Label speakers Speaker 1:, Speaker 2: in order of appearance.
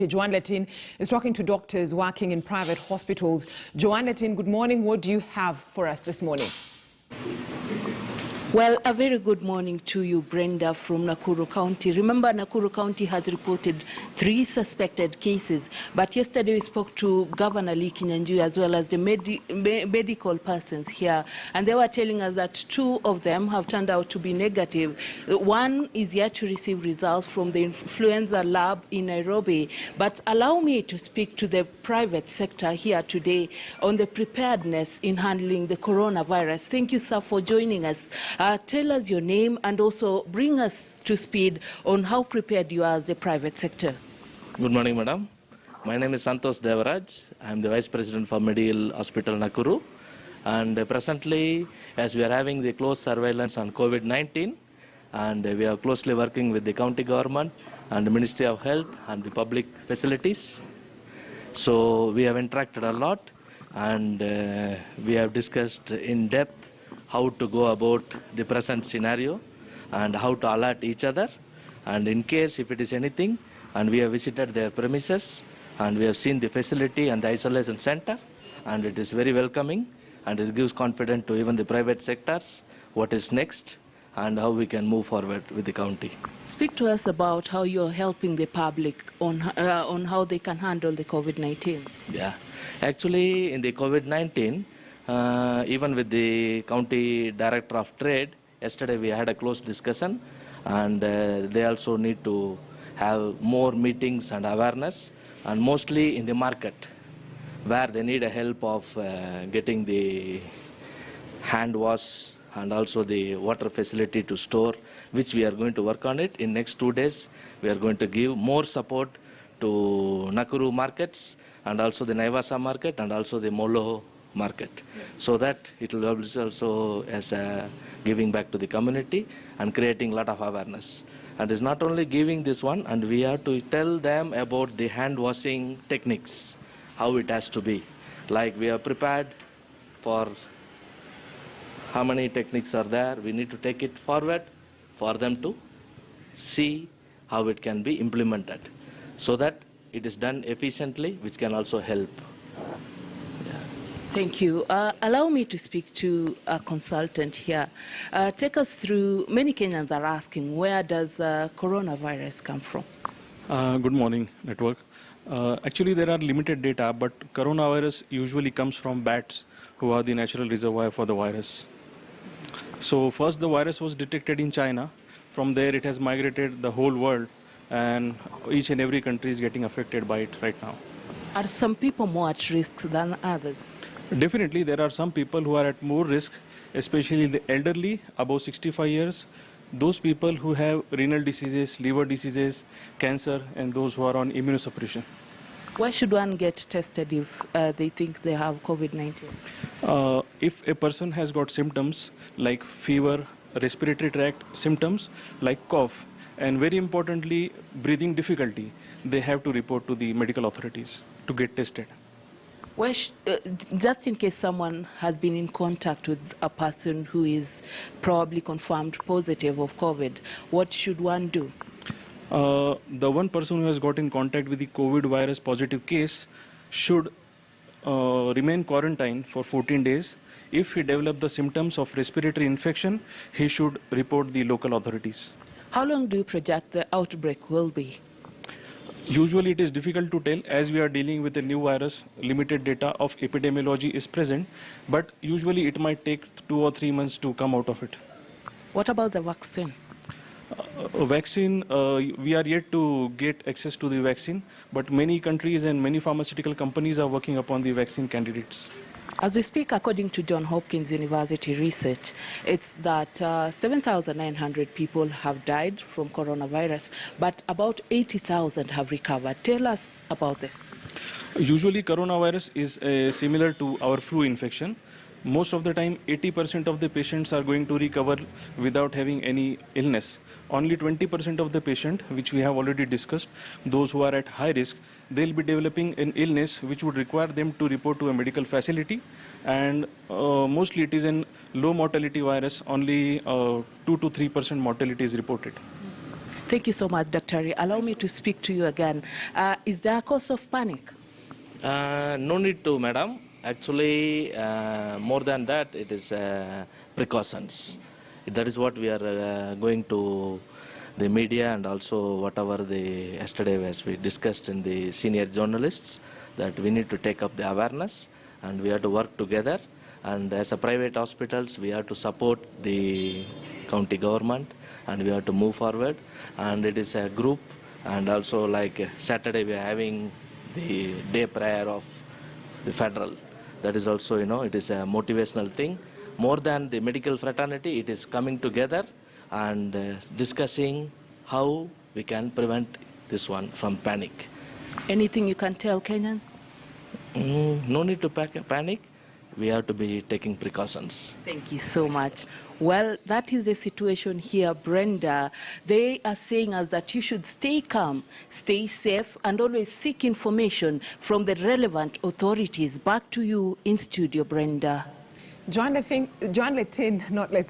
Speaker 1: Joanne Letin is talking to doctors working in private hospitals. Joanne Letin, good morning. What do you have for us this morning?
Speaker 2: Well, a very good morning to you, Brenda, from Nakuru County. Remember, Nakuru County has reported 3 suspected cases, but yesterday we spoke to Governor Lee Kinyanjui as well as the medical persons here, and they were telling us that 2 of them have turned out to be negative. One is yet to receive results from the influenza lab in Nairobi. But allow me to speak to the private sector here today on the preparedness in handling the coronavirus. Thank you, sir, for joining us. Tell us your name and also bring us to speed on how prepared you are as the private sector.
Speaker 3: Good morning, madam. My name is Santosh Devaraj. I am the Vice President for Medical Hospital Nakuru. And presently, as we are having the close surveillance on COVID-19, and we are closely working with the county government and the Ministry of Health and the public facilities. So we have interacted a lot, and we have discussed in depth how to go about the present scenario and how to alert each other, and in case if it is anything, and we have visited their premises and we have seen the facility and the isolation center, and it is very welcoming and it gives confidence to even the private sectors what is next and how we can move forward with the county.
Speaker 2: Speak to us about how you're helping the public on how they can handle the COVID-19.
Speaker 3: Yeah, actually in the COVID-19, even with the County Director of Trade, yesterday we had a close discussion, and they also need to have more meetings and awareness, and mostly in the market where they need a help of getting the hand wash and also the water facility to store, which we are going to work on it. In next 2 days, we are going to give more support to Nakuru markets and also the Naivasa market and also the Molo market, so that it will also as a giving back to the community and creating a lot of awareness. And it's not only giving this one, and we have to tell them about the hand washing techniques, how it has to be. Like we are prepared for how many techniques are there, we need to take it forward for them to see how it can be implemented, so that it is done efficiently, which can also help.
Speaker 2: Thank you. Allow me to speak to a consultant here. Take us through, many Kenyans are asking, where does coronavirus come from?
Speaker 4: Good morning, network. Actually, there are limited data, but coronavirus usually comes from bats, who are the natural reservoir for the virus. So first the virus was detected in China. From there it has migrated the whole world, and each and every country is getting affected by it right now.
Speaker 2: Are some people more at risk than others?
Speaker 4: Definitely, there are some people who are at more risk, especially the elderly, above 65 years, those people who have renal diseases, liver diseases, cancer, and those who are on immunosuppression.
Speaker 2: Why should one get tested if they think they have COVID-19?
Speaker 4: If a person has got symptoms like fever, respiratory tract symptoms like cough, and very importantly, breathing difficulty, they have to report to the medical authorities to get tested.
Speaker 2: Just in case someone has been in contact with a person who is probably confirmed positive of COVID, what should one do?
Speaker 4: The one person who has got in contact with the COVID virus positive case should remain quarantined for 14 days. If he develops the symptoms of respiratory infection, he should report the local authorities.
Speaker 2: How long do you project the outbreak will be?
Speaker 4: Usually it is difficult to tell, as we are dealing with a new virus. Limited data of epidemiology is present, but usually it might take 2 or 3 months to come out of it.
Speaker 2: What about the vaccine?
Speaker 4: Vaccine, we are yet to get access to the vaccine, but many countries and many pharmaceutical companies are working upon the vaccine candidates.
Speaker 2: As we speak, according to Johns Hopkins University research, it's that 7,900 people have died from coronavirus, but about 80,000 have recovered. Tell us about this.
Speaker 4: Usually coronavirus is similar to our flu infection. Most of the time, 80% of the patients are going to recover without having any illness. Only 20% of the patient, which we have already discussed, those who are at high risk, they'll be developing an illness which would require them to report to a medical facility. And mostly it is a low mortality virus, only 2 to 3% mortality is reported.
Speaker 2: Thank you so much, Dr. Allow me to speak to you again. Is there a cause of panic?
Speaker 3: No need to, madam. Actually, more than that, it is precautions. That is what we are going to the media, and also whatever the yesterday as we discussed in the senior journalists, that we need to take up the awareness and we have to work together. And as a private hospitals, we have to support the county government and we have to move forward. And it is a group, and also like Saturday we are having the day prayer of the federal. That is also, it is a motivational thing. More than the medical fraternity, it is coming together and discussing how we can prevent this one from panic.
Speaker 2: Anything you can tell Kenyans?
Speaker 3: No need to panic. We have to be taking precautions.
Speaker 2: Thank you so much. Well, that is the situation here, Brenda. They are saying us that you should stay calm, stay safe, and always seek information from the relevant authorities. Back to you in studio, Brenda.
Speaker 1: Joan Letin, not let